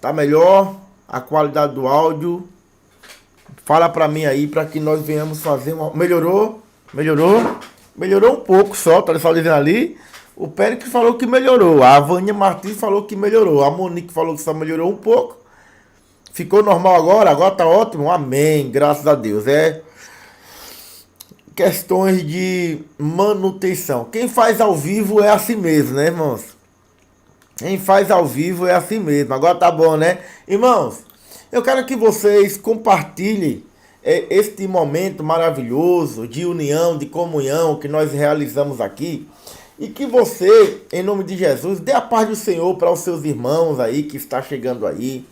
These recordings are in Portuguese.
Tá melhor? A qualidade do áudio? Fala pra mim aí, pra que nós venhamos fazer uma... Melhorou? Melhorou? Melhorou um pouco só, tá só dizendo ali. O Pérez falou que melhorou. A Vânia Martins falou que melhorou. A Monique falou que só melhorou um pouco. Ficou normal agora? Agora tá ótimo? Amém, graças a Deus. É questões de manutenção. Quem faz ao vivo é assim mesmo, né, irmãos? Quem faz ao vivo é assim mesmo. Agora tá bom, né? Irmãos, eu quero que vocês compartilhem este momento maravilhoso de união, de comunhão que nós realizamos aqui. E que você, em nome de Jesus, dê a paz do Senhor para os seus irmãos aí que está chegando aí.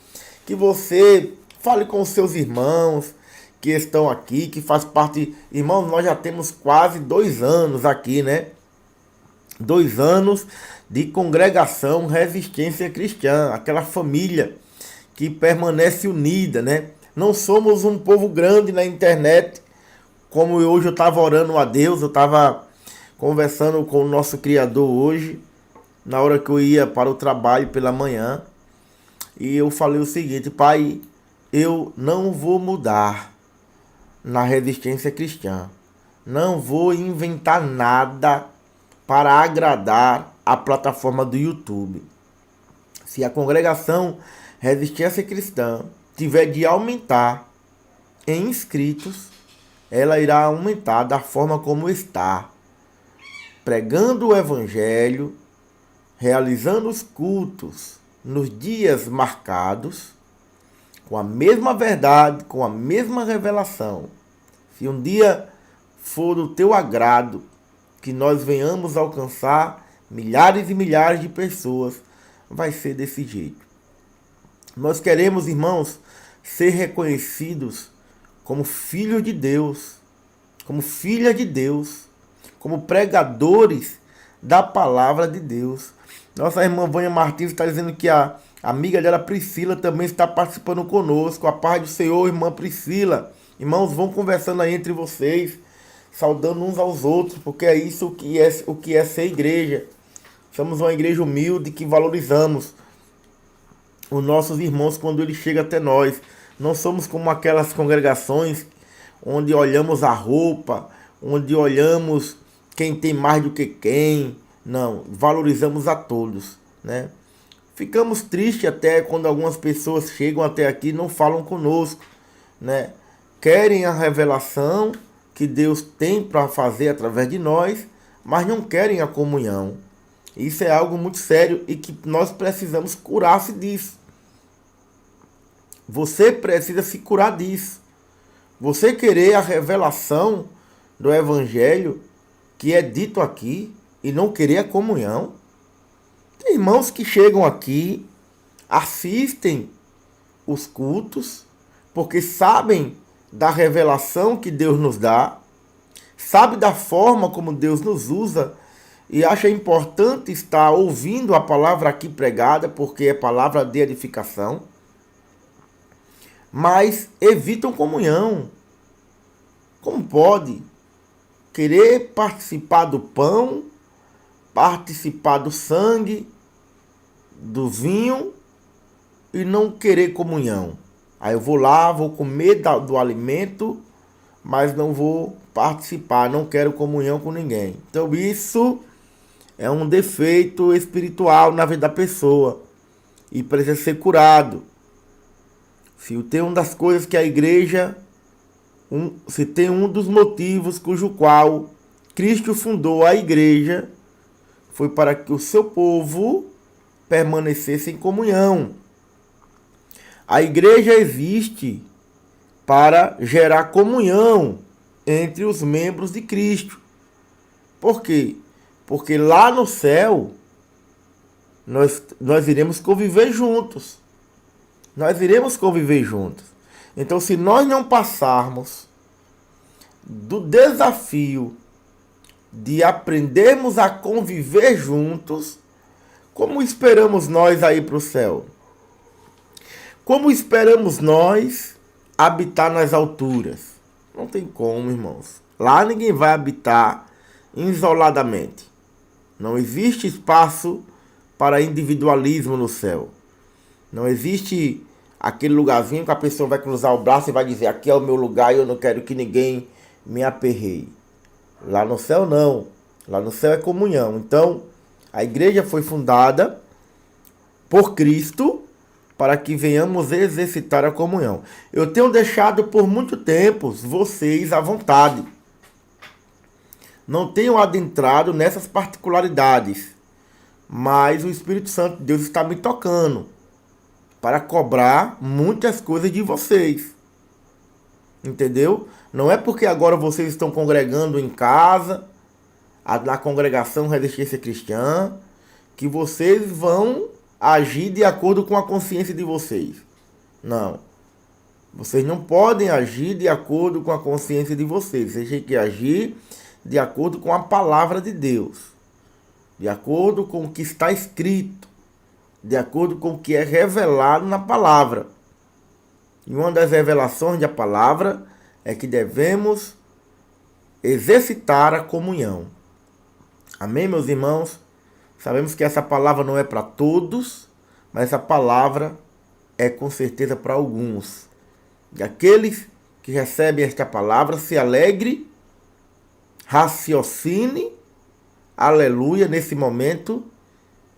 Que você fale com os seus irmãos que estão aqui, que faz parte... Irmãos, nós já temos quase 2 anos aqui, né? 2 anos de congregação Resistência Cristã, aquela família que permanece unida, né? Não somos um povo grande na internet, como hoje eu estava orando a Deus, eu estava conversando com o nosso Criador hoje, na hora que eu ia para o trabalho pela manhã, e eu falei o seguinte: Pai, eu não vou mudar na Resistência Cristã, não vou inventar nada para agradar a plataforma do YouTube. Se a congregação Resistência Cristã tiver de aumentar em inscritos, ela irá aumentar da forma como está, pregando o Evangelho, realizando os cultos nos dias marcados, com a mesma verdade, com a mesma revelação. Se um dia for do teu agrado, que nós venhamos alcançar milhares e milhares de pessoas, vai ser desse jeito. Nós queremos, irmãos, ser reconhecidos como filhos de Deus, como filhas de Deus, como pregadores da palavra de Deus. Nossa irmã Vânia Martins está dizendo que a amiga dela, Priscila, também está participando conosco. A paz do Senhor, irmã Priscila. Irmãos, vão conversando aí entre vocês, saudando uns aos outros, porque é isso o que é ser igreja. Somos uma igreja humilde que valorizamos os nossos irmãos quando eles chegam até nós. Não somos como aquelas congregações onde olhamos a roupa, onde olhamos quem tem mais do que quem. Não, valorizamos a todos, né? Ficamos tristes até quando algumas pessoas chegam até aqui e não falam conosco, né? Querem a revelação que Deus tem para fazer através de nós, mas não querem a comunhão. Isso é algo muito sério e que nós precisamos curar-se disso. Você precisa se curar disso. Você querer a revelação do Evangelho que é dito aqui e não querer a comunhão. Tem irmãos que chegam aqui, assistem os cultos, porque sabem da revelação que Deus nos dá, sabe da forma como Deus nos usa e acha importante estar ouvindo a palavra aqui pregada, porque é palavra de edificação, mas evitam comunhão. Como pode querer participar do pão, participar do sangue, do vinho e não querer comunhão? Aí eu vou lá, vou comer do alimento, mas não vou participar, não quero comunhão com ninguém. Então isso é um defeito espiritual na vida da pessoa e precisa ser curado. Se tem uma das coisas que a igreja, se tem um dos motivos cujo qual Cristo fundou a igreja, foi para que o seu povo permanecesse em comunhão. A igreja existe para gerar comunhão entre os membros de Cristo. Por quê? Porque lá no céu nós iremos conviver juntos. Nós iremos conviver juntos. Então, se nós não passarmos do desafio de aprendermos a conviver juntos, como esperamos nós aí para o céu? Como esperamos nós habitar nas alturas? Não tem como, irmãos. Lá ninguém vai habitar isoladamente. Não existe espaço para individualismo no céu. Não existe aquele lugarzinho que a pessoa vai cruzar o braço e vai dizer: aqui é o meu lugar e eu não quero que ninguém me aperreie. Lá no céu não. Lá no céu é comunhão. Então, a igreja foi fundada por Cristo para que venhamos exercitar a comunhão. Eu tenho deixado por muito tempo vocês à vontade. Não tenho adentrado nessas particularidades, mas o Espírito Santo de Deus está me tocando para cobrar muitas coisas de vocês. Entendeu? Não é porque agora vocês estão congregando em casa, na congregação Resistência Cristã, que vocês vão agir de acordo com a consciência de vocês. Não. Vocês não podem agir de acordo com a consciência de vocês. Vocês têm que agir de acordo com a palavra de Deus. De acordo com o que está escrito. De acordo com o que é revelado na palavra. E uma das revelações da palavra é que devemos exercitar a comunhão. Amém, meus irmãos? Sabemos que essa palavra não é para todos, mas essa palavra é com certeza para alguns. E aqueles que recebem esta palavra, se alegre, raciocine, aleluia, nesse momento,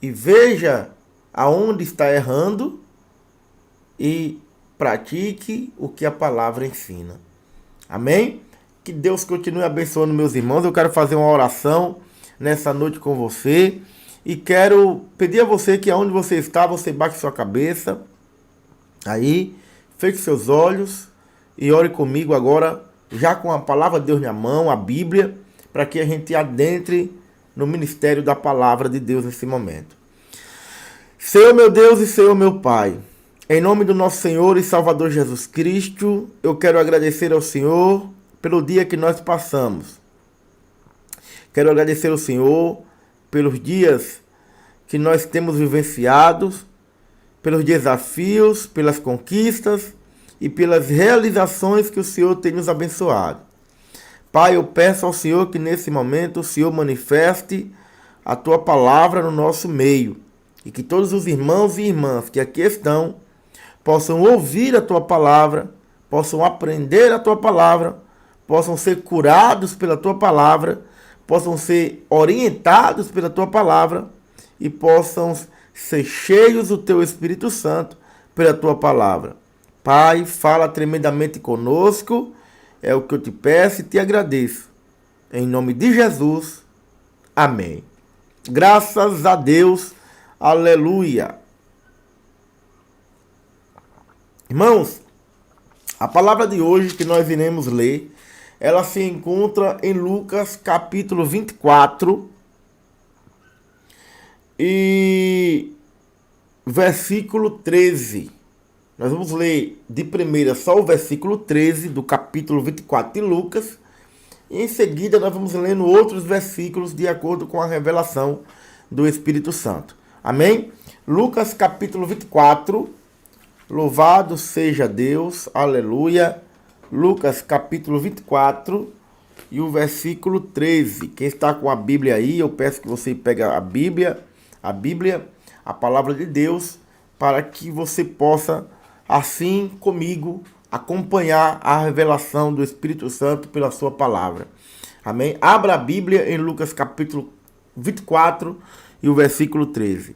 e veja aonde está errando e pratique o que a palavra ensina. Amém? Que Deus continue abençoando meus irmãos. Eu quero fazer uma oração nessa noite com você. E quero pedir a você que aonde você está, você baixe sua cabeça. Aí, feche seus olhos e ore comigo agora, já com a palavra de Deus na mão, a Bíblia, para que a gente adentre no ministério da palavra de Deus nesse momento. Senhor meu Deus e Senhor meu Pai, em nome do nosso Senhor e Salvador Jesus Cristo, eu quero agradecer ao Senhor pelo dia que nós passamos. Quero agradecer ao Senhor pelos dias que nós temos vivenciados, pelos desafios, pelas conquistas e pelas realizações que o Senhor tem nos abençoado. Pai, eu peço ao Senhor que nesse momento o Senhor manifeste a Tua palavra no nosso meio e que todos os irmãos e irmãs que aqui estão possam ouvir a Tua palavra, possam aprender a Tua palavra, possam ser curados pela Tua palavra, possam ser orientados pela Tua palavra e possam ser cheios do Teu Espírito Santo pela Tua palavra. Pai, fala tremendamente conosco, é o que eu te peço e te agradeço. Em nome de Jesus, amém. Graças a Deus, aleluia. Irmãos, a palavra de hoje que nós iremos ler, ela se encontra em Lucas capítulo 24 e versículo 13. Nós vamos ler de primeira só o versículo 13 do capítulo 24 de Lucas. E em seguida nós vamos lendo outros versículos de acordo com a revelação do Espírito Santo. Amém? Lucas capítulo 24. Louvado seja Deus. Aleluia. Lucas capítulo 24 e o versículo 13. Quem está com a Bíblia aí, eu peço que você pegue a Bíblia, a palavra de Deus, para que você possa, assim comigo, acompanhar a revelação do Espírito Santo pela sua palavra. Amém? Abra a Bíblia em Lucas capítulo 24 e o versículo 13.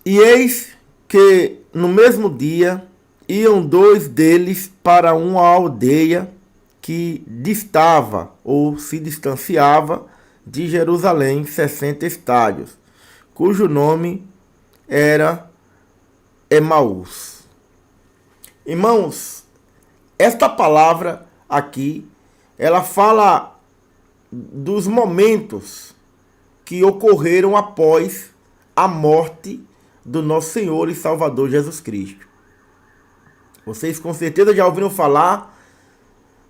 E eis que no mesmo dia iam dois deles para uma aldeia que distava ou se distanciava de Jerusalém 60 estádios, cujo nome era Emaús. Irmãos, esta palavra aqui, ela fala dos momentos que ocorreram após a morte do nosso Senhor e Salvador Jesus Cristo. Vocês com certeza já ouviram falar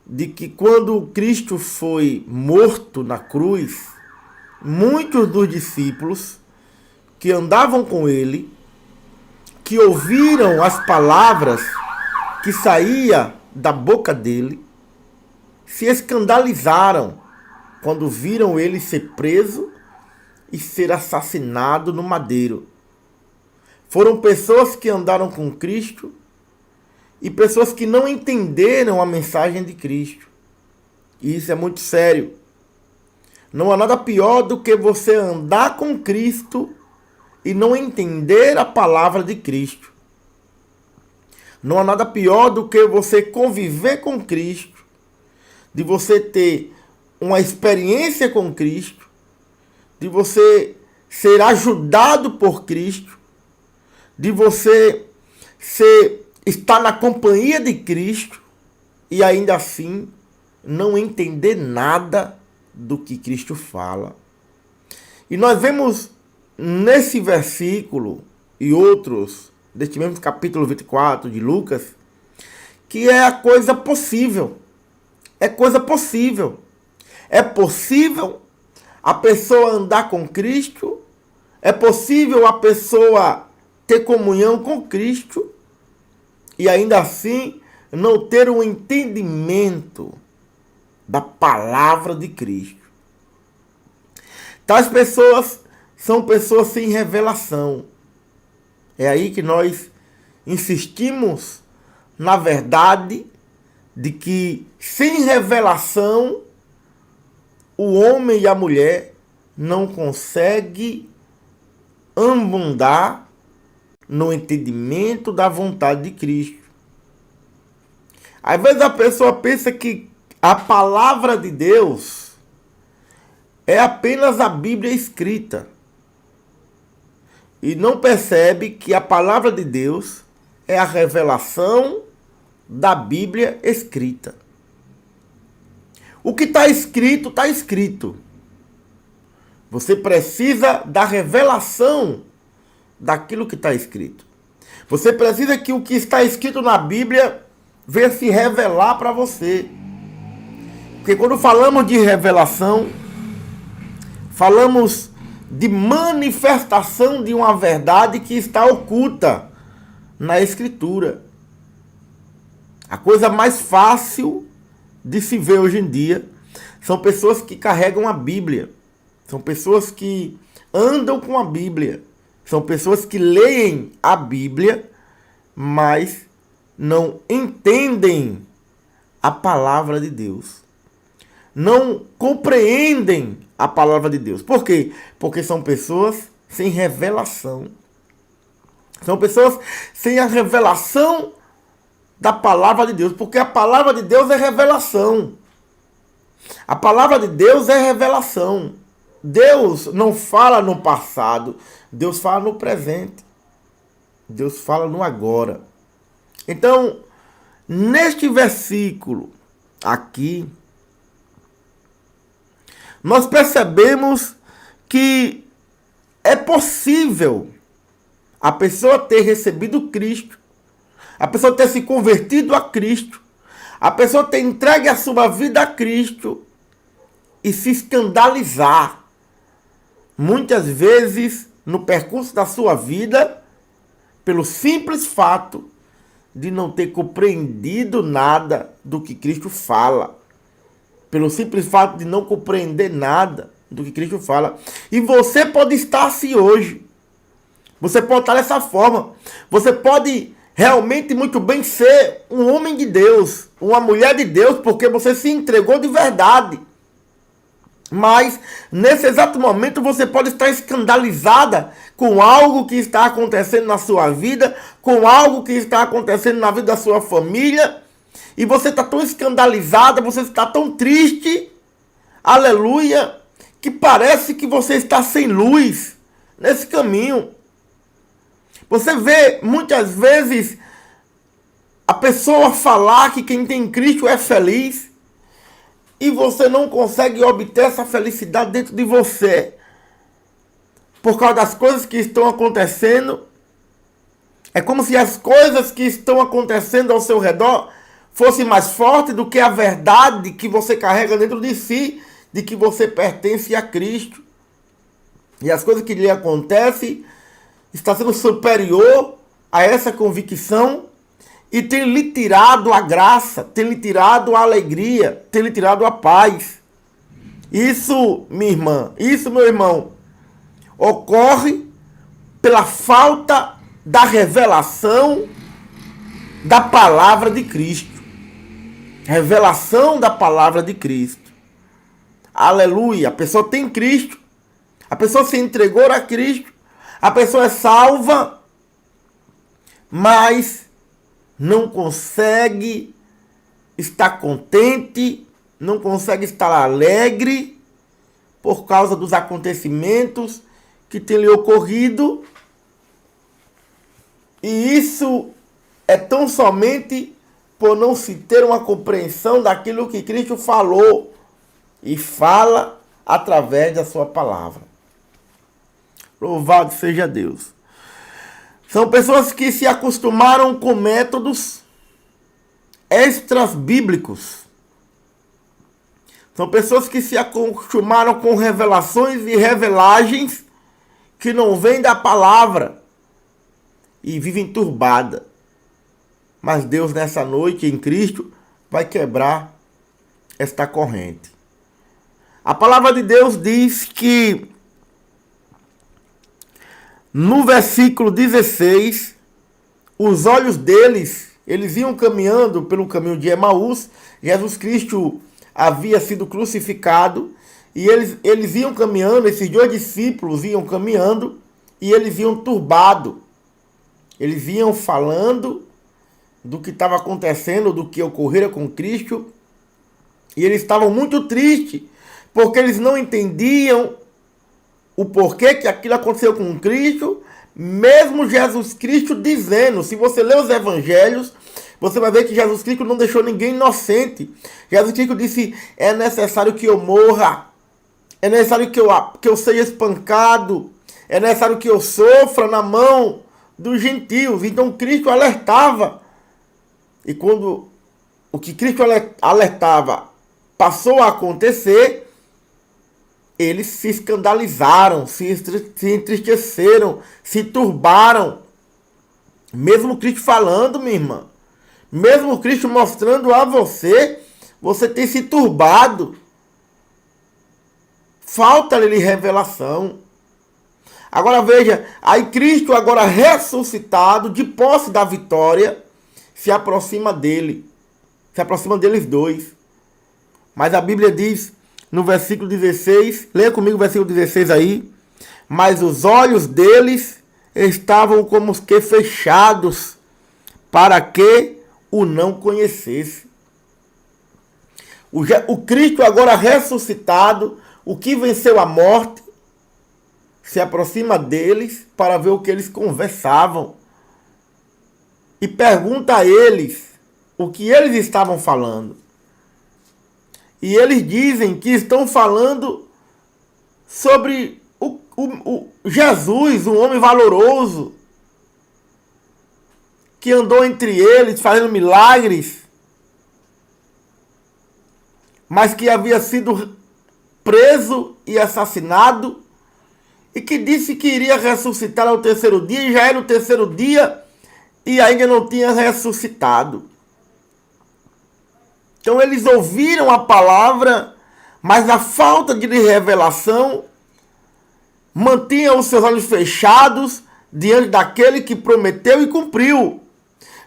de que quando Cristo foi morto na cruz, muitos dos discípulos que andavam com ele, que ouviram as palavras que saía da boca dele, se escandalizaram quando viram ele ser preso e ser assassinado no madeiro. foram pessoas que andaram com Cristo e pessoas que não entenderam a mensagem de Cristo. E isso é muito sério. Não há nada pior do que você andar com Cristo e não entender a palavra de Cristo. Não há nada pior do que você conviver com Cristo, de você ter uma experiência com Cristo, de você ser ajudado por Cristo, de você estar na companhia de Cristo e ainda assim não entender nada do que Cristo fala. E nós vemos nesse versículo e outros, deste mesmo capítulo 24 de Lucas, que é a coisa possível. É coisa possível. É possível a pessoa andar com Cristo, é possível a pessoa ter comunhão com Cristo e ainda assim não ter um entendimento da palavra de Cristo. Tais pessoas são pessoas sem revelação. É aí que nós insistimos na verdade de que sem revelação o homem e a mulher não conseguem abundar no entendimento da vontade de Cristo. Às vezes a pessoa pensa que a palavra de Deus é apenas a Bíblia escrita e não percebe que a palavra de Deus é a revelação da Bíblia escrita. O que está escrito, está escrito. Você precisa da revelação daquilo que está escrito. Você precisa que o que está escrito na Bíblia venha se revelar para você. Porque quando falamos de revelação, falamos de manifestação de uma verdade que está oculta na Escritura. A coisa mais fácil de se ver hoje em dia são pessoas que carregam a Bíblia. São pessoas que andam com a Bíblia. São pessoas que leem a Bíblia, mas não entendem a palavra de Deus. Não compreendem a palavra de Deus. Por quê? Porque são pessoas sem revelação. São pessoas sem a revelação da palavra de Deus. Porque a palavra de Deus é revelação. A palavra de Deus é revelação. Deus não fala no passado. Deus fala no presente. Deus fala no agora. Então, neste versículo aqui, nós percebemos que é possível a pessoa ter recebido Cristo, a pessoa ter se convertido a Cristo, a pessoa ter entregue a sua vida a Cristo e se escandalizar, muitas vezes no percurso da sua vida, pelo simples fato de não ter compreendido nada do que Cristo fala. Pelo simples fato de não compreender nada do que Cristo fala. E você pode estar assim hoje. Você pode estar dessa forma. Você pode realmente muito bem ser um homem de Deus, uma mulher de Deus, porque você se entregou de verdade. Mas, nesse exato momento, você pode estar escandalizada com algo que está acontecendo na sua vida, com algo que está acontecendo na vida da sua família. E você está tão escandalizada, você está tão triste, aleluia, que parece que você está sem luz nesse caminho. Você vê muitas vezes a pessoa falar que quem tem Cristo é feliz e você não consegue obter essa felicidade dentro de você por causa das coisas que estão acontecendo. É como se as coisas que estão acontecendo ao seu redor fosse mais forte do que a verdade que você carrega dentro de si, de que você pertence a Cristo. E as coisas que lhe acontecem está sendo superior a essa convicção e tem lhe tirado a graça, tem lhe tirado a alegria, tem lhe tirado a paz. Isso, minha irmã, isso, meu irmão, ocorre pela falta da revelação da palavra de Cristo. Revelação da palavra de Cristo. Aleluia. A pessoa tem Cristo. A pessoa se entregou a Cristo. A pessoa é salva. Mas não consegue estar contente. Não consegue estar alegre. Por causa dos acontecimentos que têm lhe ocorrido. E isso é tão somente por não se ter uma compreensão daquilo que Cristo falou e fala através da sua palavra. Louvado seja Deus. São pessoas que se acostumaram com métodos extras bíblicos. São pessoas que se acostumaram com revelações e revelagens que não vêm da palavra e vivem turbada. Mas Deus, nessa noite, em Cristo, vai quebrar esta corrente. A palavra de Deus diz que, no versículo 16, os olhos deles, eles iam caminhando pelo caminho de Emaús. Jesus Cristo havia sido crucificado e eles iam caminhando, esses dois discípulos iam caminhando e eles iam turbados. Eles iam falando do que estava acontecendo, do que ocorrera com Cristo. E eles estavam muito tristes, porque eles não entendiam o porquê que aquilo aconteceu com Cristo, mesmo Jesus Cristo dizendo, se você ler os evangelhos, você vai ver que Jesus Cristo não deixou ninguém inocente. Jesus Cristo disse, é necessário que eu morra, é necessário que eu seja espancado, é necessário que eu sofra na mão dos gentios. Então Cristo alertava. E quando o que Cristo alertava passou a acontecer, eles se escandalizaram, se entristeceram, se turbaram. Mesmo Cristo falando, minha irmã, mesmo Cristo mostrando a você, você tem se turbado. Falta-lhe revelação. Agora veja, aí Cristo agora ressuscitado, de posse da vitória, se aproxima dele. Se aproxima deles dois. Mas a Bíblia diz no versículo 16, leia comigo o versículo 16 aí. Mas os olhos deles estavam como que fechados, para que o não conhecesse. O Cristo agora ressuscitado, o que venceu a morte, se aproxima deles para ver o que eles conversavam. E pergunta a eles o que eles estavam falando. E eles dizem que estão falando sobre o Jesus, um homem valoroso, que andou entre eles fazendo milagres, mas que havia sido preso e assassinado, e que disse que iria ressuscitar ao terceiro dia, e já era o terceiro dia, e ainda não tinha ressuscitado. Então eles ouviram a palavra, mas a falta de revelação mantinha os seus olhos fechados diante daquele que prometeu e cumpriu.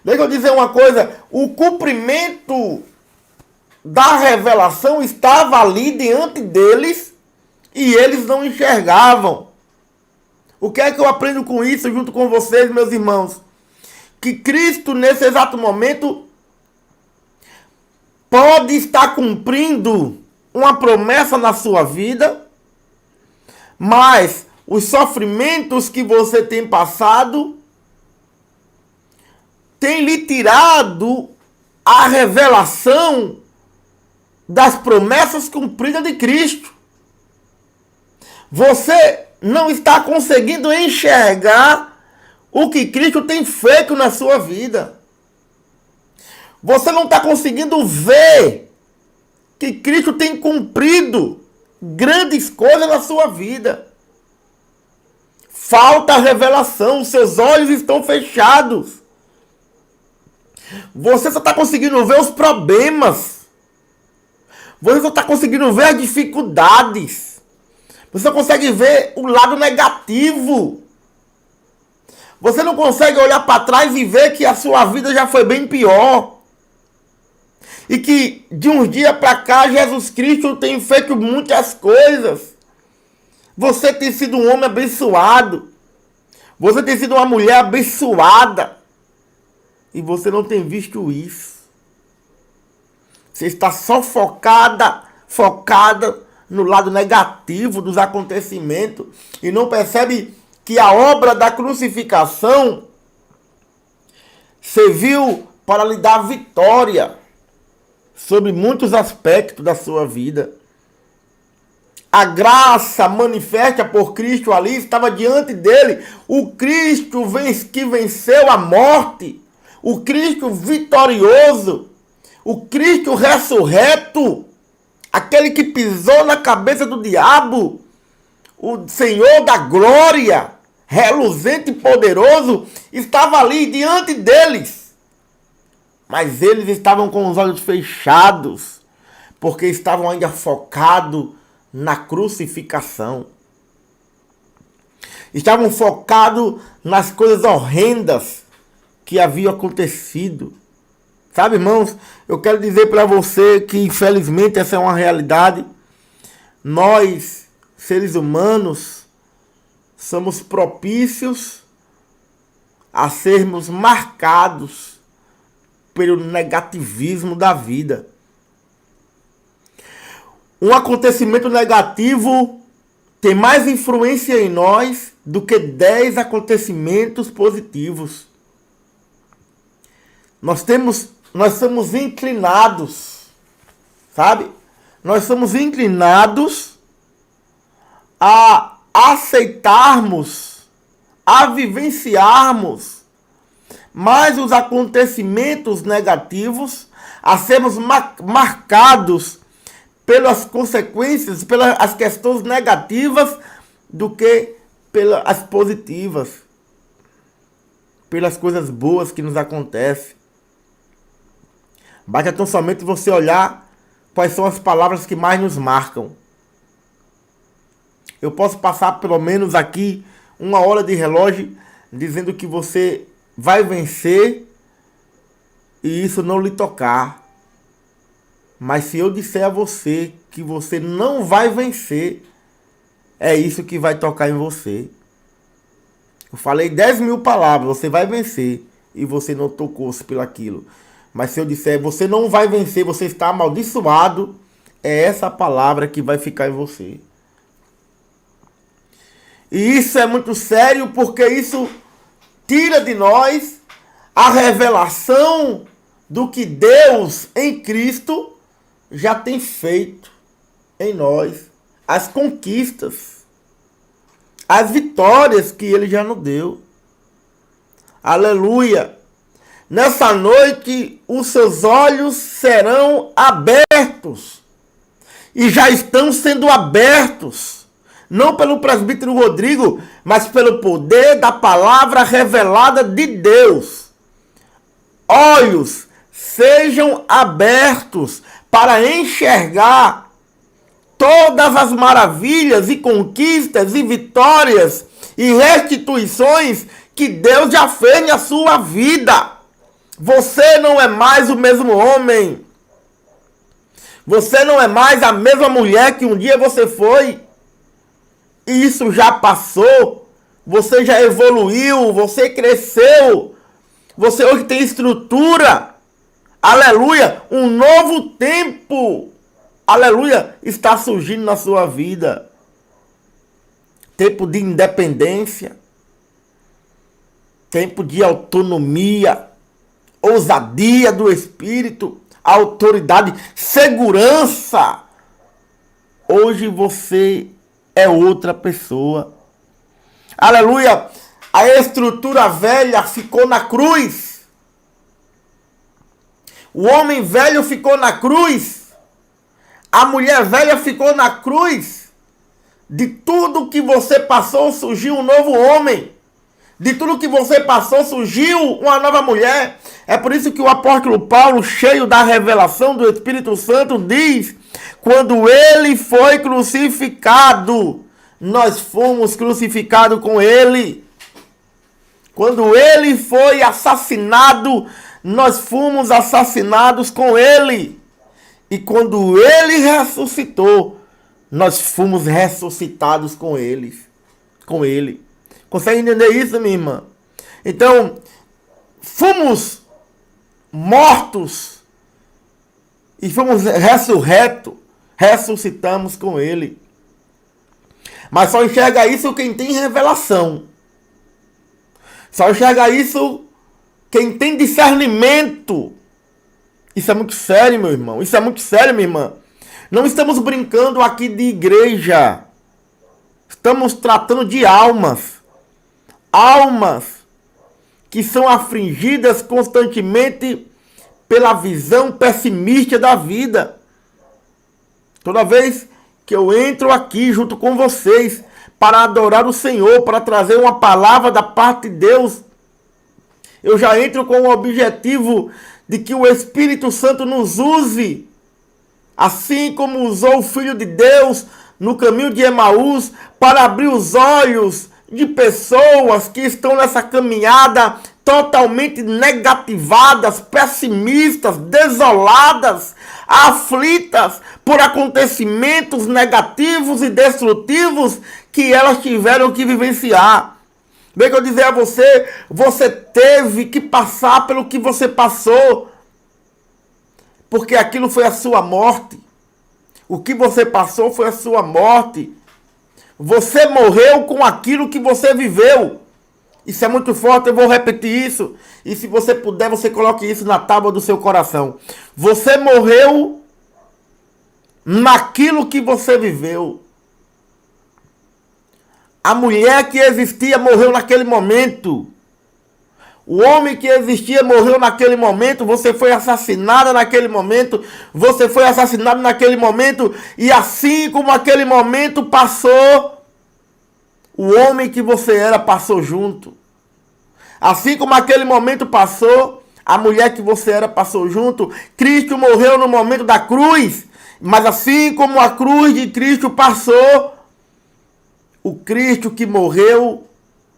Deixa eu dizer uma coisa, o cumprimento da revelação estava ali diante deles e eles não enxergavam. O que é que eu aprendo com isso junto com vocês, meus irmãos? Que Cristo, nesse exato momento, pode estar cumprindo uma promessa na sua vida, mas os sofrimentos que você tem passado têm lhe tirado a revelação das promessas cumpridas de Cristo. Você não está conseguindo enxergar o que Cristo tem feito na sua vida. Você não está conseguindo ver que Cristo tem cumprido grandes coisas na sua vida. Falta a revelação, seus olhos estão fechados. Você só está conseguindo ver os problemas. Você só está conseguindo ver as dificuldades. Você só consegue ver o lado negativo. Você não consegue olhar para trás e ver que a sua vida já foi bem pior. E que de uns dias para cá Jesus Cristo tem feito muitas coisas. Você tem sido um homem abençoado. Você tem sido uma mulher abençoada. E você não tem visto isso. Você está só focada no lado negativo dos acontecimentos. E não percebe que a obra da crucificação serviu para lhe dar vitória sobre muitos aspectos da sua vida. A graça manifesta por Cristo ali estava diante dele. O Cristo que venceu a morte. O Cristo vitorioso. O Cristo ressurreto. Aquele que pisou na cabeça do diabo. O Senhor da glória, reluzente e poderoso, estava ali diante deles. Mas eles estavam com os olhos fechados, porque estavam ainda focados na crucificação. Estavam focados nas coisas horrendas que haviam acontecido. Sabe, irmãos, eu quero dizer para você que, infelizmente, essa é uma realidade. Nós, seres humanos, somos propícios a sermos marcados pelo negativismo da vida. Um acontecimento negativo tem mais influência em nós do que 10 acontecimentos positivos. Nós somos inclinados, sabe? Nós somos inclinados a aceitarmos, a vivenciarmos mais os acontecimentos negativos, a sermos marcados pelas consequências, pelas questões negativas, do que pelas positivas, pelas coisas boas que nos acontecem. Basta tão somente você olhar quais são as palavras que mais nos marcam. Eu posso passar pelo menos aqui 1 hora de relógio dizendo que você vai vencer e isso não lhe tocar. Mas se eu disser a você que você não vai vencer, é isso que vai tocar em você. Eu falei 10.000 palavras, você vai vencer, e você não tocou-se pelo aquilo. Mas se eu disser, você não vai vencer, você está amaldiçoado, é essa palavra que vai ficar em você. E isso é muito sério, porque isso tira de nós a revelação do que Deus em Cristo já tem feito em nós. As conquistas, as vitórias que Ele já nos deu. Aleluia! Nessa noite os seus olhos serão abertos. E já estão sendo abertos. Não pelo presbítero Rodrigo, mas pelo poder da palavra revelada de Deus. Olhos sejam abertos para enxergar todas as maravilhas e conquistas e vitórias e restituições que Deus já fez na sua vida. Você não é mais o mesmo homem. Você não é mais a mesma mulher que um dia você foi. Isso já passou. Você já evoluiu. Você cresceu. Você hoje tem estrutura. Aleluia. Um novo tempo. Aleluia. Está surgindo na sua vida. Tempo de independência. Tempo de autonomia. Ousadia do espírito. Autoridade. Segurança. Hoje você é outra pessoa. Aleluia. A estrutura velha ficou na cruz. O homem velho ficou na cruz. A mulher velha ficou na cruz. De tudo que você passou surgiu um novo homem. De tudo que você passou surgiu uma nova mulher. É por isso que o apóstolo Paulo, cheio da revelação do Espírito Santo, diz: quando ele foi crucificado, nós fomos crucificados com ele. Quando ele foi assassinado, nós fomos assassinados com ele. E quando ele ressuscitou, nós fomos ressuscitados com ele. Com ele. Consegue entender isso, minha irmã? Então, fomos mortos e fomos ressuscitamos com ele. Mas só enxerga isso quem tem revelação. Só enxerga isso quem tem discernimento. Isso é muito sério, meu irmão. Isso é muito sério, minha irmã. Não estamos brincando aqui de igreja. Estamos tratando de almas. Almas que são afligidas constantemente pela visão pessimista da vida. Toda vez que eu entro aqui junto com vocês para adorar o Senhor, para trazer uma palavra da parte de Deus, eu já entro com o objetivo de que o Espírito Santo nos use, assim como usou o Filho de Deus no caminho de Emaús, para abrir os olhos de pessoas que estão nessa caminhada totalmente negativadas, pessimistas, desoladas, aflitas por acontecimentos negativos e destrutivos que elas tiveram que vivenciar. Bem que eu dizer a você, você teve que passar pelo que você passou, porque aquilo foi a sua morte. O que você passou foi a sua morte. Você morreu com aquilo que você viveu. Isso é muito forte, eu vou repetir isso. E se você puder, você coloque isso na tábua do seu coração. Você morreu naquilo que você viveu. A mulher que existia morreu naquele momento. O homem que existia morreu naquele momento. Você foi assassinada naquele momento. Você foi assassinado naquele momento. E assim como aquele momento passou, o homem que você era passou junto. Assim como aquele momento passou, a mulher que você era passou junto. Cristo morreu no momento da cruz. Mas assim como a cruz de Cristo passou, o Cristo que morreu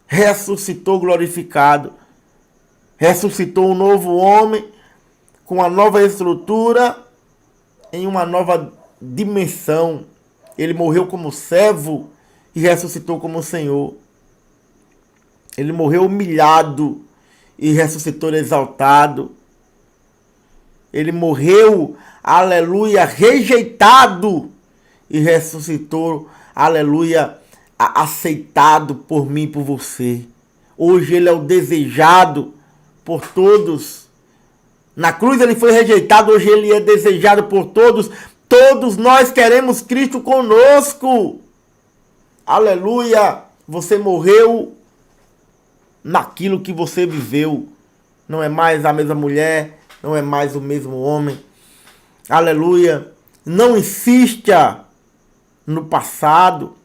ressuscitou glorificado. Ressuscitou um novo homem com uma nova estrutura em uma nova dimensão. Ele morreu como servo e ressuscitou como Senhor. Ele morreu humilhado e ressuscitou exaltado. Ele morreu, aleluia, rejeitado e ressuscitou, aleluia, aceitado por mim e por você. Hoje ele é o desejado por todos. Na cruz ele foi rejeitado, hoje ele é desejado por todos. Todos nós queremos Cristo conosco. Aleluia! Você morreu naquilo que você viveu. Não é mais a mesma mulher, não é mais o mesmo homem. Aleluia! Não insista no passado.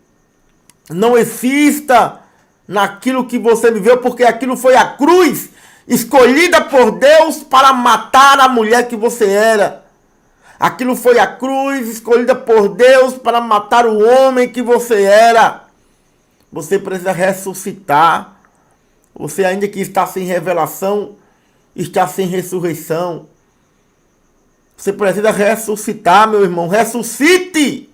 Não insista naquilo que você viveu, porque aquilo foi a cruz escolhida por Deus para matar a mulher que você era. Aquilo foi a cruz escolhida por Deus para matar o homem que você era. Você precisa ressuscitar. Você ainda que está sem revelação, está sem ressurreição. Você precisa ressuscitar, meu irmão. Ressuscite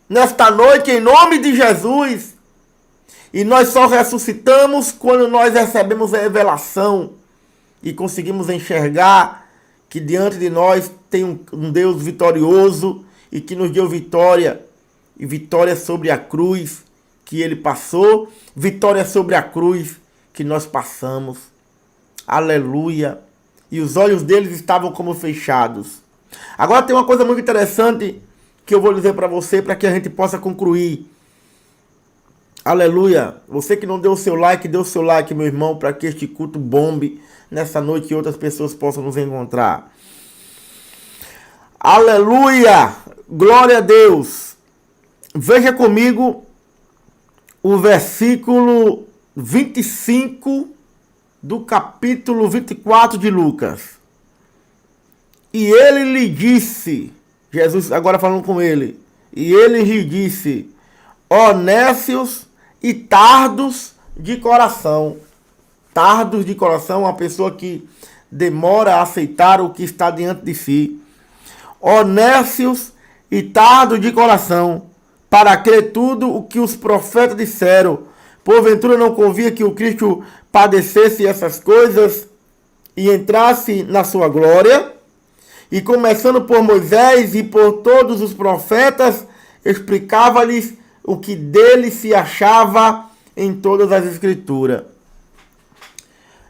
nesta noite em nome de Jesus. E nós só ressuscitamos quando nós recebemos a revelação e conseguimos enxergar que diante de nós tem um Deus vitorioso e que nos deu vitória. E vitória sobre a cruz que ele passou, vitória sobre a cruz que nós passamos. Aleluia. E os olhos deles estavam como fechados. Agora tem uma coisa muito interessante que eu vou dizer para você, para que a gente possa concluir. Aleluia. Você que não deu o seu like, dê o seu like, meu irmão, para que este culto bombe nessa noite e outras pessoas possam nos encontrar. Aleluia. Glória a Deus. Veja comigo o versículo 25 do capítulo 24 de Lucas. E ele lhe disse, Jesus agora falando com ele, e ele lhe disse, ó nécios e tardos de coração. Tardos de coração, uma pessoa que demora a aceitar o que está diante de si. Honestos e tardos de coração, para crer tudo o que os profetas disseram. Porventura não convia que o Cristo padecesse essas coisas e entrasse na sua glória? E começando por Moisés e por todos os profetas, explicava-lhes o que dele se achava em todas as escrituras.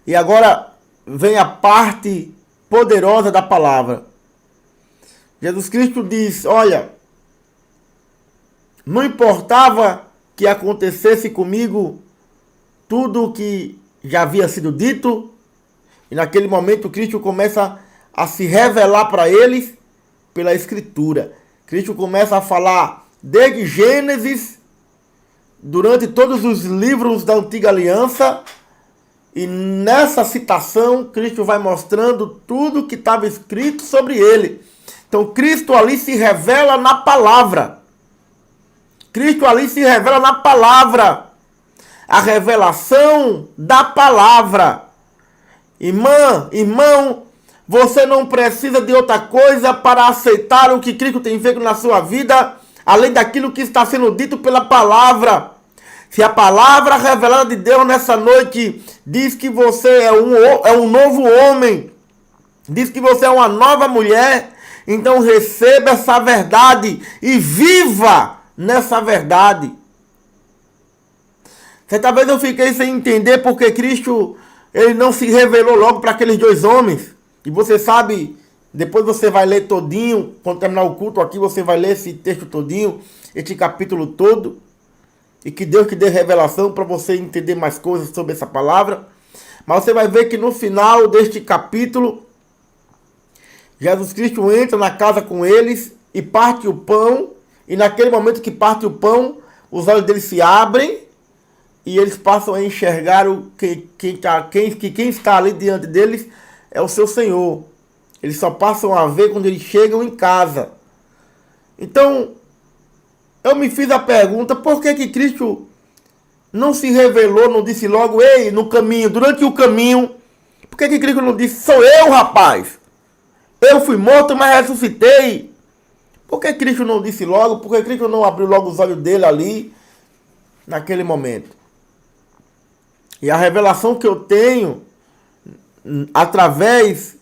E agora vem a parte poderosa da palavra. Jesus Cristo diz, olha, não importava que acontecesse comigo tudo o que já havia sido dito, e naquele momento Cristo começa a se revelar para eles pela Escritura. Cristo começa a falar desde Gênesis, durante todos os livros da Antiga Aliança, e nessa citação Cristo vai mostrando tudo que estava escrito sobre ele. Então Cristo ali se revela na palavra. Cristo ali se revela na palavra. A revelação da palavra. Irmão, você não precisa de outra coisa para aceitar o que Cristo tem feito na sua vida, além daquilo que está sendo dito pela palavra. Se a palavra revelada de Deus nessa noite diz que você é um novo homem, diz que você é uma nova mulher, então receba essa verdade e viva nessa verdade. Certa vez eu fiquei sem entender porque Cristo ele não se revelou logo para aqueles dois homens. E você sabe, depois você vai ler todinho, quando terminar o culto aqui, você vai ler esse texto todinho, esse capítulo todo. E que Deus te dê revelação para você entender mais coisas sobre essa palavra. Mas você vai ver que no final deste capítulo, Jesus Cristo entra na casa com eles e parte o pão. E naquele momento que parte o pão, os olhos deles se abrem e eles passam a enxergar quem está ali diante deles é o seu Senhor. Eles só passam a ver quando eles chegam em casa. Então, eu me fiz a pergunta, por que Cristo não se revelou, não disse logo, ei, no caminho, durante o caminho, por que Cristo não disse, sou eu, rapaz? Eu fui morto, mas ressuscitei. Por que Cristo não disse logo? Por que Cristo não abriu logo os olhos dele ali, naquele momento? E a revelação que eu tenho, através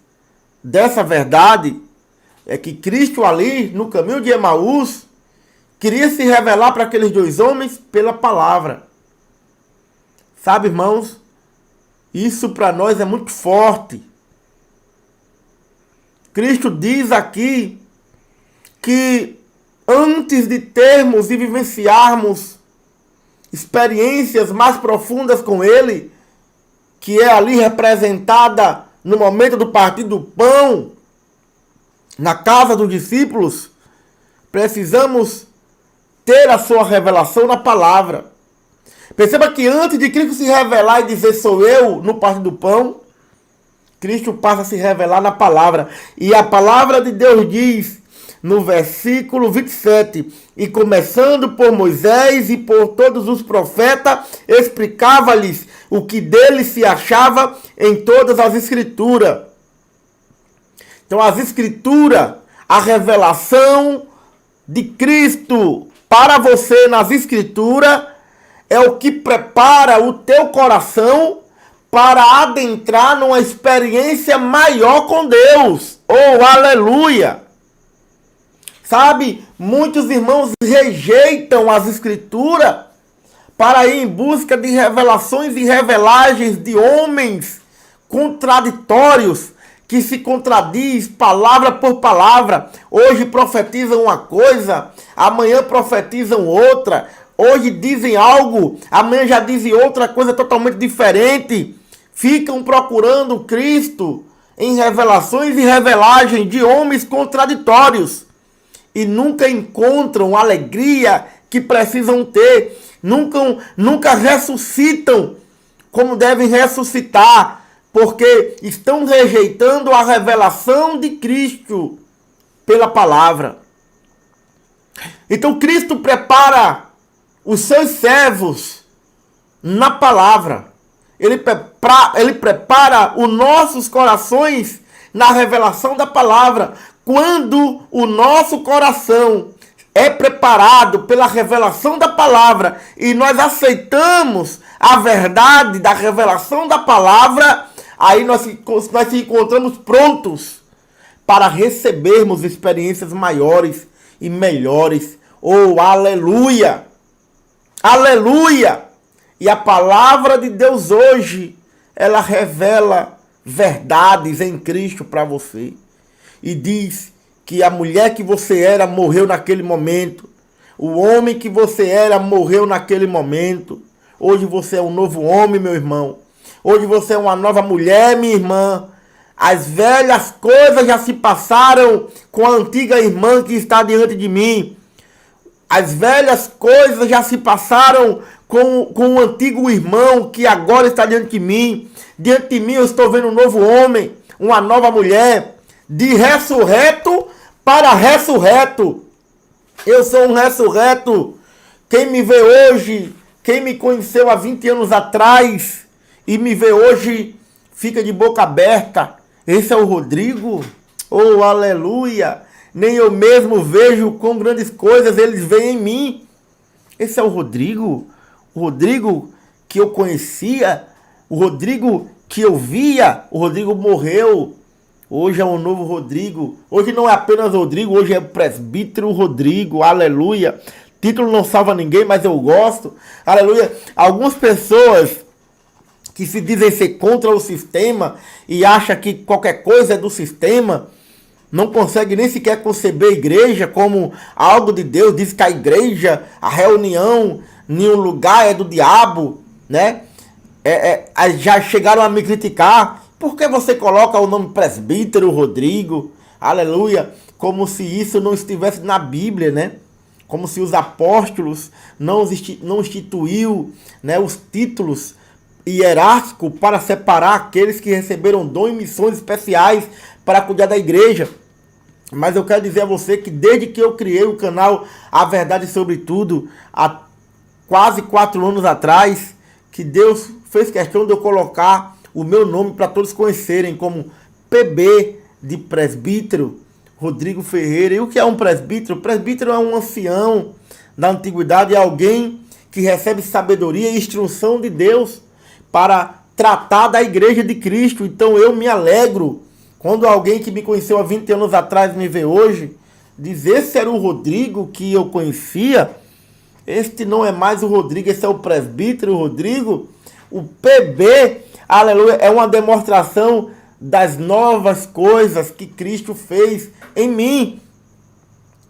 dessa verdade, é que Cristo ali, no caminho de Emaús, queria se revelar para aqueles dois homens pela palavra. Sabe, irmãos? Isso para nós é muito forte. Cristo diz aqui que antes de termos e vivenciarmos experiências mais profundas com Ele, que é ali representada no momento do partir do pão, na casa dos discípulos, precisamos ter a sua revelação na palavra. Perceba que antes de Cristo se revelar e dizer sou eu no partir do pão, Cristo passa a se revelar na palavra. E a palavra de Deus diz no versículo 27, e começando por Moisés e por todos os profetas, explicava-lhes o que dele se achava em todas as escrituras. Então as escrituras, a revelação de Cristo para você nas escrituras é o que prepara o teu coração para adentrar numa experiência maior com Deus. Oh, aleluia! Sabe, muitos irmãos rejeitam as escrituras para ir em busca de revelações e revelagens de homens contraditórios, que se contradiz palavra por palavra. Hoje profetizam uma coisa, amanhã profetizam outra. Hoje dizem algo, amanhã já dizem outra coisa totalmente diferente. Ficam procurando Cristo em revelações e revelagens de homens contraditórios. E nunca encontram a alegria que precisam ter. Nunca ressuscitam como devem ressuscitar. Porque estão rejeitando a revelação de Cristo pela palavra. Então Cristo prepara os seus servos na palavra. Ele prepara os nossos corações na revelação da palavra. Quando o nosso coração é preparado pela revelação da palavra e nós aceitamos a verdade da revelação da palavra, aí nós se encontramos prontos para recebermos experiências maiores e melhores. Oh, aleluia! Aleluia! E a palavra de Deus hoje, ela revela verdades em Cristo para você. E diz que a mulher que você era morreu naquele momento. O homem que você era morreu naquele momento. Hoje você é um novo homem, meu irmão. Hoje você é uma nova mulher, minha irmã. As velhas coisas já se passaram com a antiga irmã que está diante de mim. As velhas coisas já se passaram com o antigo irmão que agora está diante de mim. Diante de mim eu estou vendo um novo homem, uma nova mulher. De ressurreto para ressurreto. Eu sou um ressurreto. Quem me vê hoje, quem me conheceu há 20 anos atrás e me vê hoje, fica de boca aberta. Esse é o Rodrigo? Oh, aleluia! Nem eu mesmo vejo quão grandes coisas eles veem em mim. Esse é o Rodrigo? O Rodrigo que eu conhecia? O Rodrigo que eu via? O Rodrigo morreu. Hoje é um novo Rodrigo. Hoje não é apenas Rodrigo, hoje é presbítero Rodrigo. Aleluia. Título não salva ninguém, mas eu gosto. Aleluia. Algumas pessoas que se dizem ser contra o sistema e acham que qualquer coisa é do sistema, não conseguem nem sequer conceber a igreja como algo de Deus. Diz que a igreja, a reunião, nenhum lugar é do diabo, né? Já chegaram a me criticar. Por que você coloca o nome presbítero Rodrigo? Aleluia. Como se isso não estivesse na Bíblia, né? Como se os apóstolos não instituiu, né, os títulos hierárquicos para separar aqueles que receberam dom e missões especiais para cuidar da igreja. Mas eu quero dizer a você que desde que eu criei o canal A Verdade Sobre Tudo, há quase 4 anos atrás, que Deus fez questão de eu colocar o meu nome para todos conhecerem como PB de presbítero Rodrigo Ferreira. E o que é um presbítero? Presbítero é um ancião da antiguidade, é alguém que recebe sabedoria e instrução de Deus para tratar da igreja de Cristo. Então eu me alegro quando alguém que me conheceu há 20 anos atrás me vê hoje, diz: esse era o Rodrigo que eu conhecia. Este não é mais o Rodrigo, esse é o presbítero Rodrigo. O PB, aleluia, é uma demonstração das novas coisas que Cristo fez em mim.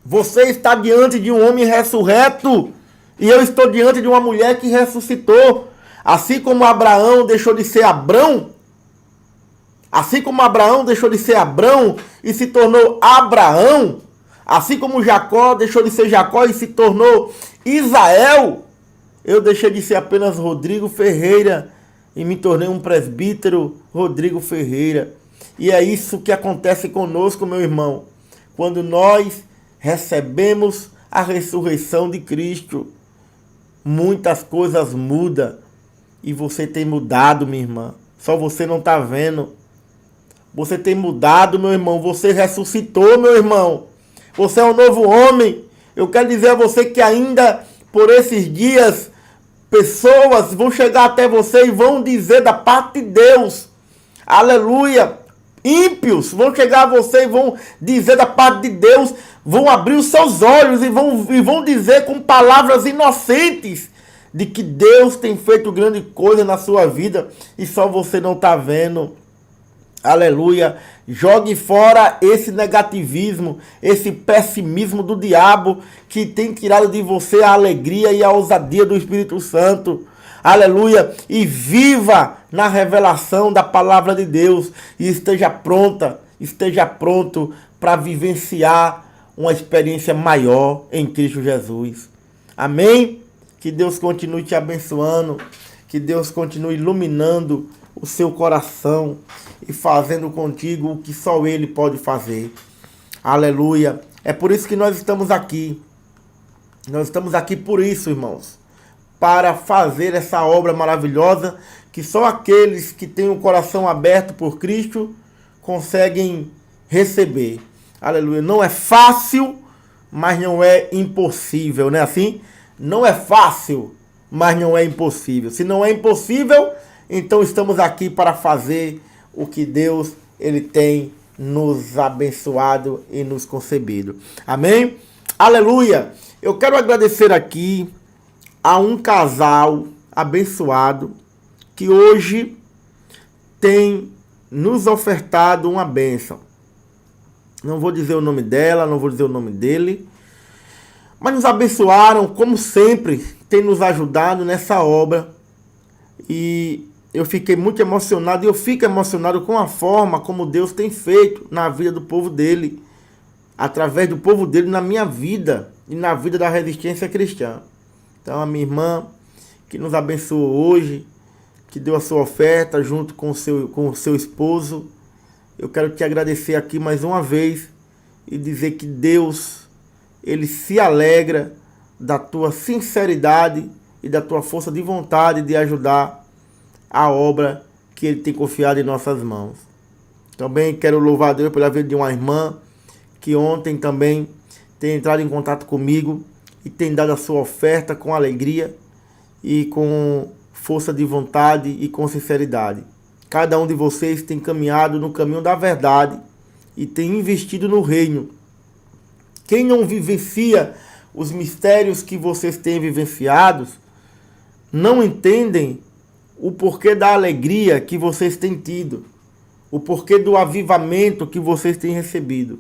Você está diante de um homem ressurreto e eu estou diante de uma mulher que ressuscitou. Assim como Abraão deixou de ser Abrão, assim como Abraão deixou de ser Abrão e se tornou Abraão, assim como Jacó deixou de ser Jacó e se tornou Israel, eu deixei de ser apenas Rodrigo Ferreira e me tornei um presbítero Rodrigo Ferreira. E é isso que acontece conosco, meu irmão, quando nós recebemos a ressurreição de Cristo. Muitas coisas mudam e você tem mudado, minha irmã. Só você não está vendo. Você tem mudado, meu irmão. Você ressuscitou, meu irmão. Você é um novo homem. Eu quero dizer a você que ainda por esses dias pessoas vão chegar até você e vão dizer da parte de Deus, aleluia. Ímpios vão chegar a você e vão dizer da parte de Deus, vão abrir os seus olhos e vão dizer com palavras inocentes de que Deus tem feito grande coisa na sua vida e só você não está vendo. Aleluia. Jogue fora esse negativismo, esse pessimismo do diabo que tem tirado de você a alegria e a ousadia do Espírito Santo. Aleluia. E viva na revelação da palavra de Deus e esteja pronto para vivenciar uma experiência maior em Cristo Jesus. Amém? Que Deus continue te abençoando, que Deus continue iluminando o seu coração e fazendo contigo o que só Ele pode fazer. Aleluia. É por isso que nós estamos aqui. Nós estamos aqui por isso, irmãos. Para fazer essa obra maravilhosa que só aqueles que têm o coração aberto por Cristo conseguem receber. Aleluia. Não é fácil, mas não é impossível, não é assim? Não é fácil, mas não é impossível. Se não é impossível, então estamos aqui para fazer o que Deus ele tem nos abençoado e nos concebido. Amém? Aleluia! Eu quero agradecer aqui a um casal abençoado que hoje tem nos ofertado uma bênção. Não vou dizer o nome dela, não vou dizer o nome dele, mas nos abençoaram, como sempre, tem nos ajudado nessa obra. E eu fiquei muito emocionado, e eu fico emocionado com a forma como Deus tem feito na vida do povo dele, através do povo dele, na minha vida e na vida da Resistência Cristã. Então a minha irmã, que nos abençoou hoje, que deu a sua oferta junto com o seu esposo, eu quero te agradecer aqui mais uma vez e dizer que Deus, ele se alegra da tua sinceridade e da tua força de vontade de ajudar a obra que ele tem confiado em nossas mãos. Também quero louvar a Deus pela vida de uma irmã que ontem também tem entrado em contato comigo e tem dado a sua oferta com alegria e com força de vontade e com sinceridade. Cada um de vocês tem caminhado no caminho da verdade e tem investido no reino. Quem não vivencia os mistérios que vocês têm vivenciados, não entendem o porquê da alegria que vocês têm tido, o porquê do avivamento que vocês têm recebido.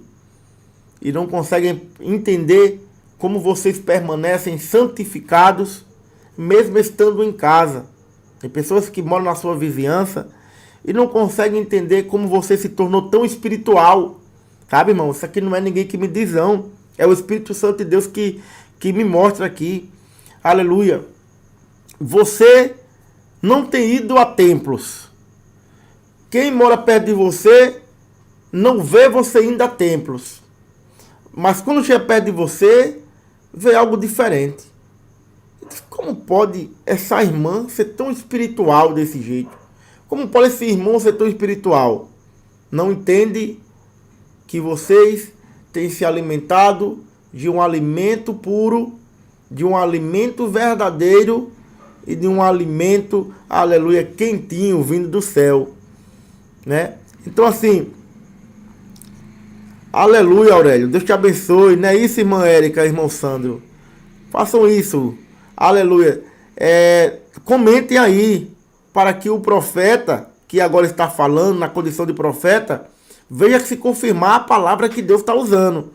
E não conseguem entender como vocês permanecem santificados, mesmo estando em casa. Tem pessoas que moram na sua vizinhança e não conseguem entender como você se tornou tão espiritual. Sabe, irmão? Isso aqui não é ninguém que me diz, não. É o Espírito Santo de Deus que me mostra aqui. Aleluia. Você não tem ido a templos. Quem mora perto de você não vê você indo a templos. Mas quando chega perto de você, vê algo diferente. Como pode essa irmã ser tão espiritual desse jeito? Como pode esse irmão ser tão espiritual? Não entende que vocês têm se alimentado de um alimento puro, de um alimento verdadeiro e de um alimento, aleluia, quentinho, vindo do céu, né? Então assim, aleluia, Aurélio, Deus te abençoe, não é isso, irmã Érica, irmão Sandro? Façam isso, aleluia. Comentem aí, para que o profeta, que agora está falando na condição de profeta, veja se confirmar a palavra que Deus está usando,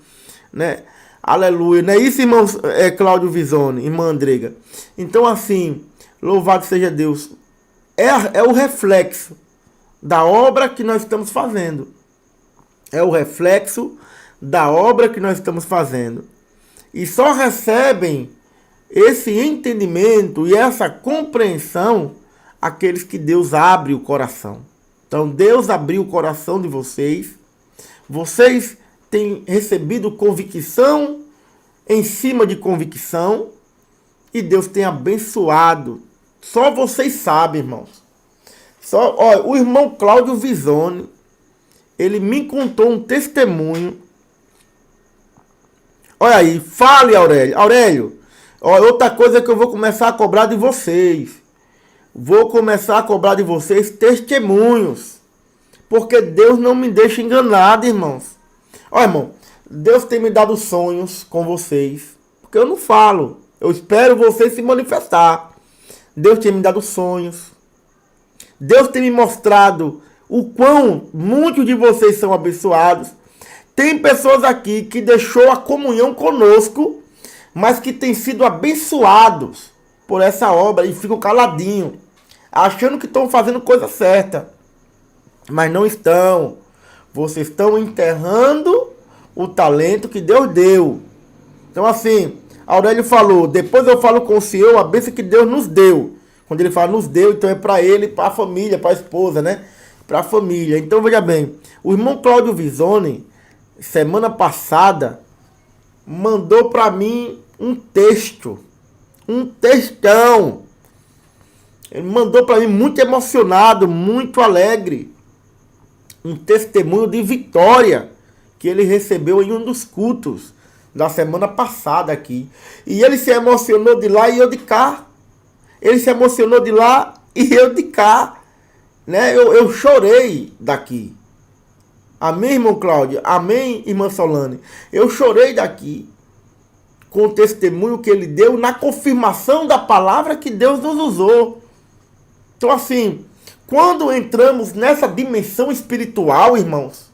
né? Aleluia. Não é isso, irmão Cláudio Visoni, irmã Andrega? Então assim, louvado seja Deus. É o reflexo da obra que nós estamos fazendo. É o reflexo da obra que nós estamos fazendo. E só recebem esse entendimento e essa compreensão aqueles que Deus abre o coração. Então Deus abriu o coração de vocês. Vocês têm recebido convicção em cima de convicção. E Deus tem abençoado. Só vocês sabem, irmãos. O irmão Cláudio Visoni, ele me contou um testemunho. Olha aí, fale, Aurélio. Aurélio, outra coisa que eu vou começar a cobrar de vocês. Vou começar a cobrar de vocês testemunhos. Porque Deus não me deixa enganado, irmãos. Olha, irmão, Deus tem me dado sonhos com vocês. Porque eu não falo. Eu espero vocês se manifestar. Deus tem me dado sonhos. Deus tem me mostrado o quão muitos de vocês são abençoados. Tem pessoas aqui que deixou a comunhão conosco, mas que têm sido abençoados por essa obra e ficam caladinhos, achando que estão fazendo coisa certa, mas não estão. Vocês estão enterrando o talento que Deus deu. Então assim, Aurélio falou, depois eu falo com o Senhor a bênção que Deus nos deu. Quando ele fala nos deu, então é para ele, para a família, para a esposa, né? Para a família. Então veja bem, o irmão Cláudio Visoni, semana passada, mandou para mim um textão. Ele mandou para mim muito emocionado, muito alegre. Um testemunho de vitória que ele recebeu em um dos cultos da semana passada aqui. E ele se emocionou de lá e eu de cá. Ele se emocionou de lá e eu de cá. Né? Eu chorei daqui. Amém, irmão Cláudio? Amém, irmã Solane? Eu chorei daqui com o testemunho que ele deu na confirmação da palavra que Deus nos usou. Então, assim, quando entramos nessa dimensão espiritual, irmãos,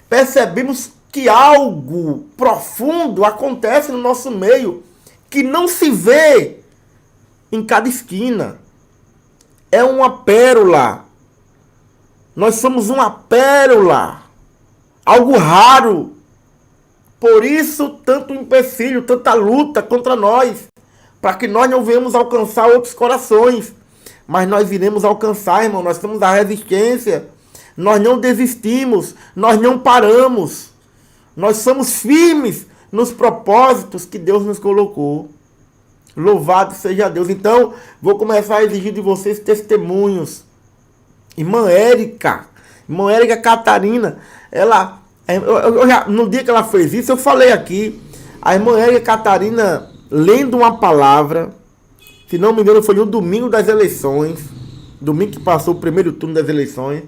percebemos que algo profundo acontece no nosso meio, que não se vê em cada esquina. É uma pérola. Nós somos uma pérola. Algo raro. Por isso, tanto empecilho, tanta luta contra nós, para que nós não venhamos alcançar outros corações. Mas nós iremos alcançar, irmão. Nós temos a resistência. Nós não desistimos. Nós não paramos. Nós somos firmes nos propósitos que Deus nos colocou. Louvado seja Deus. Então, vou começar a exigir de vocês testemunhos. Irmã Érica Catarina, ela, no dia que ela fez isso, eu falei aqui, a irmã Érica Catarina, lendo uma palavra, se não me engano foi no domingo das eleições, domingo que passou o primeiro turno das eleições,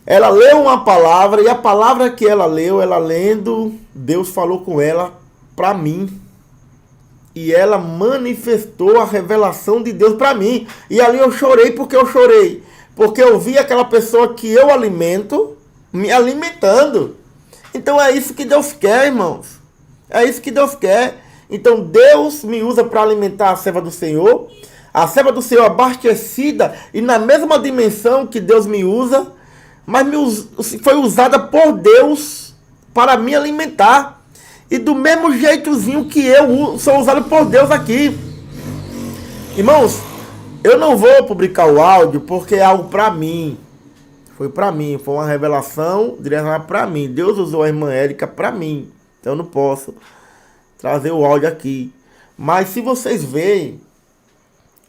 ela leu uma palavra, e a palavra que ela leu, ela lendo, Deus falou com ela para mim. E ela manifestou a revelação de Deus para mim. E ali eu chorei. Porque eu chorei? Porque eu vi aquela pessoa que eu alimento, me alimentando. Então é isso que Deus quer, irmãos. É isso que Deus quer. Então Deus me usa para alimentar a serva do Senhor. A serva do Senhor abastecida e na mesma dimensão que Deus me usa, mas foi usada por Deus para me alimentar. E do mesmo jeitozinho que eu sou usado por Deus aqui. Irmãos, eu não vou publicar o áudio porque é algo para mim. Foi para mim, foi uma revelação direcionada para mim. Deus usou a irmã Érica para mim. Então eu não posso trazer o áudio aqui. Mas se vocês veem,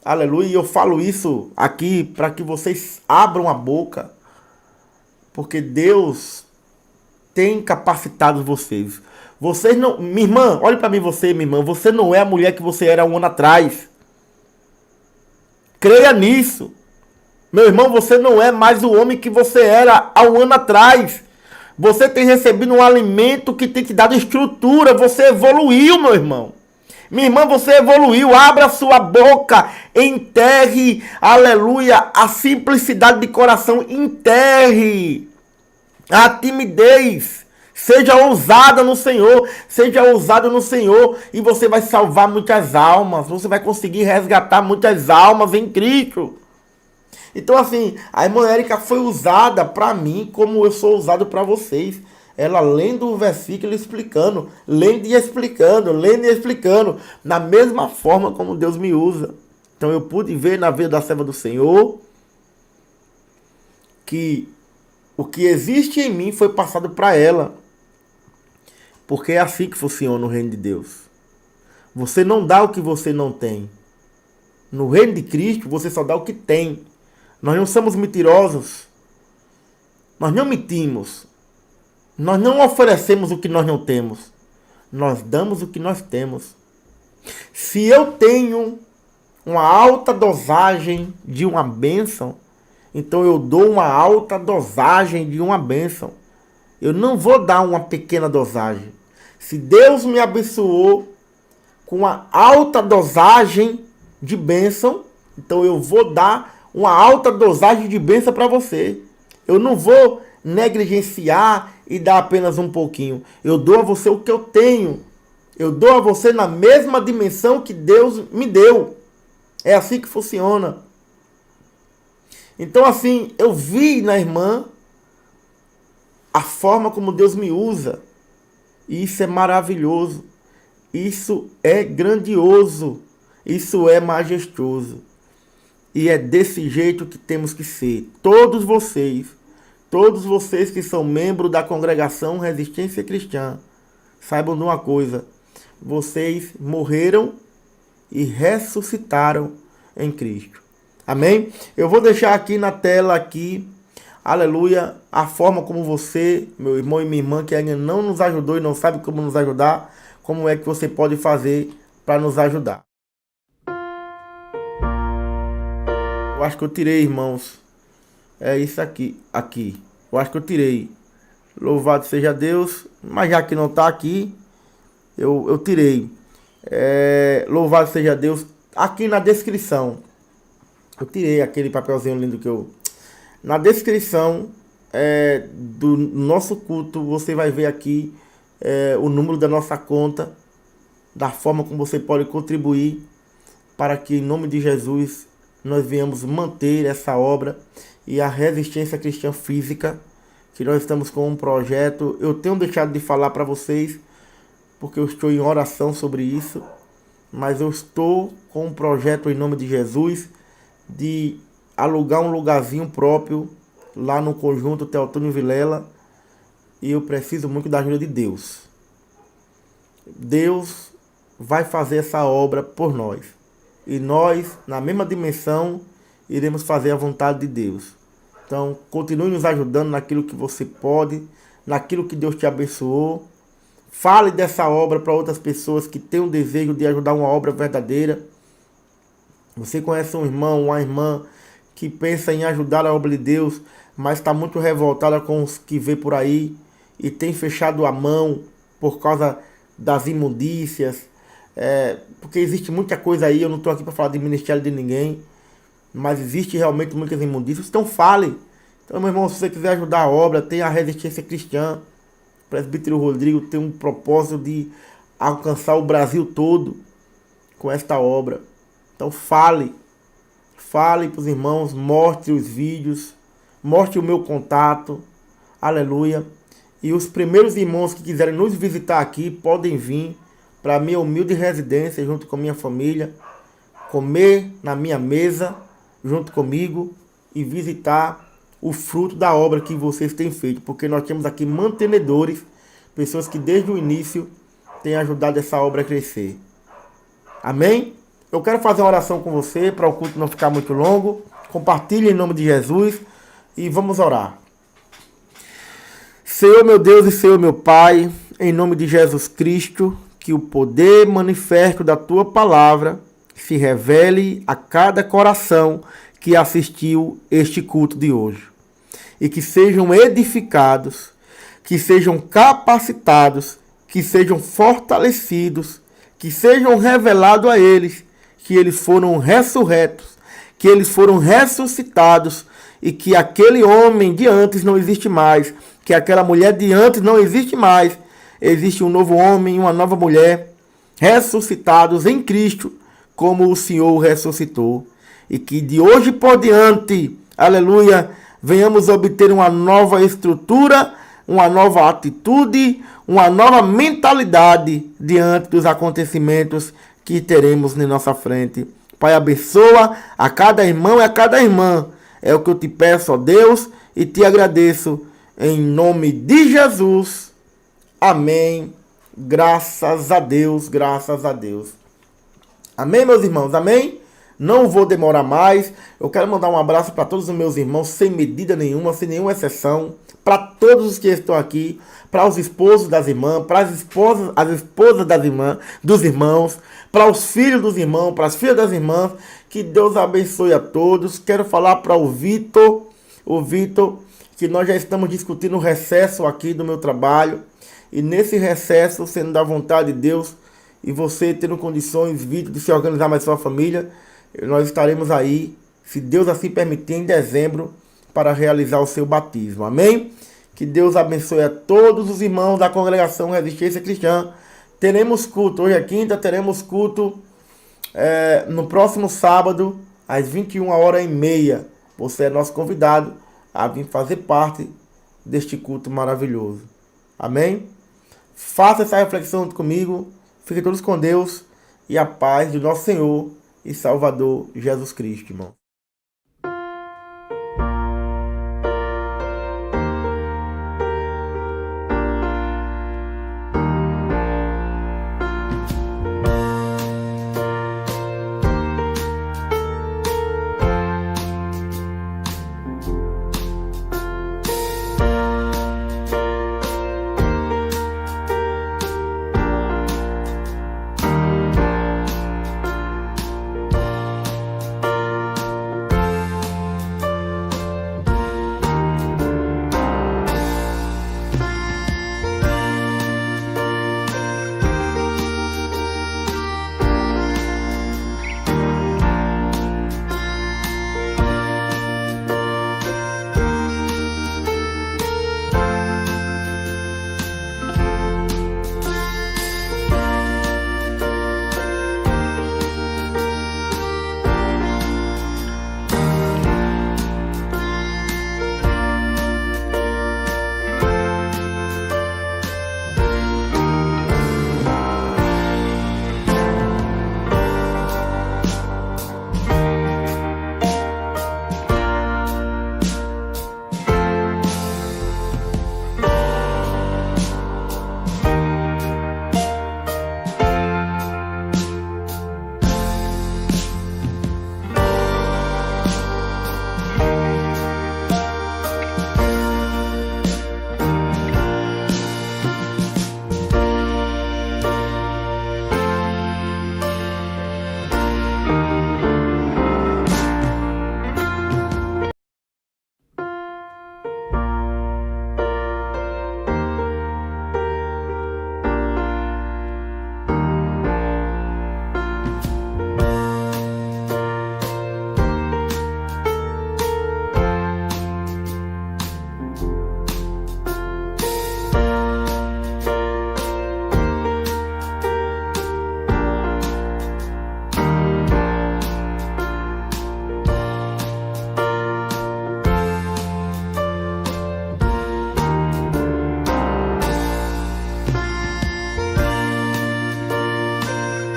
aleluia, eu falo isso aqui para que vocês abram a boca. Porque Deus tem capacitado vocês. Vocês não... Minha irmã, olhe para mim você, minha irmã. Você não é a mulher que você era um ano atrás. Creia nisso. Meu irmão, você não é mais o homem que você era há um ano atrás. Você tem recebido um alimento que tem te dado estrutura. Você evoluiu, meu irmão. Minha irmã, você evoluiu. Abra sua boca. Enterre, aleluia, a simplicidade de coração. Enterre a timidez. Seja ousada no Senhor, seja ousado no Senhor, e você vai salvar muitas almas, você vai conseguir resgatar muitas almas em Cristo. Então assim, a irmã Érica foi usada para mim como eu sou usado para vocês. Ela lendo o versículo explicando, lendo e explicando, na mesma forma como Deus me usa. Então eu pude ver na vida da serva do Senhor que o que existe em mim foi passado para ela. Porque é assim que funciona o reino de Deus. Você não dá o que você não tem. No reino de Cristo, você só dá o que tem. Nós não somos mentirosos. Nós não mentimos. Nós não oferecemos o que nós não temos. Nós damos o que nós temos. Se eu tenho uma alta dosagem de uma bênção, então eu dou uma alta dosagem de uma bênção. Eu não vou dar uma pequena dosagem. Se Deus me abençoou com uma alta dosagem de bênção, então eu vou dar uma alta dosagem de bênção para você. Eu não vou negligenciar e dar apenas um pouquinho. Eu dou a você o que eu tenho. Eu dou a você na mesma dimensão que Deus me deu. É assim que funciona. Então assim, eu vi na irmã a forma como Deus me usa. E isso é maravilhoso. Isso é grandioso. Isso é majestoso. E é desse jeito que temos que ser. Todos vocês que são membros da congregação Resistência Cristã, saibam de uma coisa. Vocês morreram e ressuscitaram em Cristo. Amém? Eu vou deixar aqui na tela, aqui, aleluia, a forma como você, meu irmão e minha irmã, que ainda não nos ajudou e não sabe como nos ajudar, como é que você pode fazer para nos ajudar. Eu acho que eu tirei, irmãos. É isso aqui. Eu acho que eu tirei. Louvado seja Deus. Mas já que não está aqui, eu tirei. Louvado seja Deus. Aqui na descrição. Eu tirei aquele papelzinho lindo que eu... Na descrição do nosso culto, você vai ver aqui o número da nossa conta, da forma como você pode contribuir para que, em nome de Jesus, nós venhamos manter essa obra e a Resistência Cristã Física, que nós estamos com um projeto. Eu tenho deixado de falar para vocês, porque eu estou em oração sobre isso, mas eu estou com um projeto, em nome de Jesus, de alugar um lugarzinho próprio lá no conjunto Teotônio Vilela, e eu preciso muito da ajuda de Deus. Deus vai fazer essa obra por nós, e nós, na mesma dimensão, iremos fazer a vontade de Deus. Então, continue nos ajudando naquilo que você pode, naquilo que Deus te abençoou. Fale dessa obra para outras pessoas que têm o desejo de ajudar uma obra verdadeira. Você conhece um irmão, uma irmã que pensa em ajudar a obra de Deus, mas está muito revoltada com os que vê por aí e tem fechado a mão por causa das imundícias, porque existe muita coisa aí. Eu não estou aqui para falar de ministério de ninguém, mas existe realmente muitas imundícias. Então fale. Então, meu irmão, se você quiser ajudar a obra, tem a Resistência Cristã. O presbítero Rodrigo tem um propósito de alcançar o Brasil todo com esta obra. Então fale para os irmãos, mostre os vídeos, mostre o meu contato, aleluia. E os primeiros irmãos que quiserem nos visitar aqui, podem vir para a minha humilde residência, junto com minha família, comer na minha mesa, junto comigo, e visitar o fruto da obra que vocês têm feito, porque nós temos aqui mantenedores, pessoas que desde o início têm ajudado essa obra a crescer. Amém? Eu quero fazer uma oração com você, para o culto não ficar muito longo. Compartilhe em nome de Jesus e vamos orar. Senhor meu Deus e Senhor meu Pai, em nome de Jesus Cristo, que o poder manifesto da Tua Palavra se revele a cada coração que assistiu este culto de hoje. E que sejam edificados, que sejam capacitados, que sejam fortalecidos, que sejam revelados a eles que eles foram ressurretos, que eles foram ressuscitados, e que aquele homem de antes não existe mais, que aquela mulher de antes não existe mais. Existe um novo homem e uma nova mulher ressuscitados em Cristo, como o Senhor ressuscitou. E que de hoje por diante, aleluia, venhamos obter uma nova estrutura, uma nova atitude, uma nova mentalidade diante dos acontecimentos que teremos na nossa frente. Pai, abençoa a cada irmão e a cada irmã. É o que eu te peço, ó Deus, e te agradeço em nome de Jesus. Amém. Graças a Deus, graças a Deus. Amém, meus irmãos, amém? Não vou demorar mais. Eu quero mandar um abraço para todos os meus irmãos, sem medida nenhuma, sem nenhuma exceção. Para todos os que estão aqui, para os esposos das irmãs, para as esposas das irmãs, dos irmãos, para os filhos dos irmãos, para as filhas das irmãs. Que Deus abençoe a todos. Quero falar para o Vitor, que nós já estamos discutindo o recesso aqui do meu trabalho. E nesse recesso, sendo da vontade de Deus, e você tendo condições, Vitor, de se organizar mais sua família, nós estaremos aí, se Deus assim permitir, em dezembro, para realizar o seu batismo. Amém? Que Deus abençoe a todos os irmãos da congregação Resistência Cristã. Teremos culto, hoje é quinta, teremos culto no próximo sábado, às 21h30. Você é nosso convidado a vir fazer parte deste culto maravilhoso. Amém? Faça essa reflexão junto comigo. Fiquem todos com Deus e a paz de nosso Senhor e Salvador Jesus Cristo, irmão.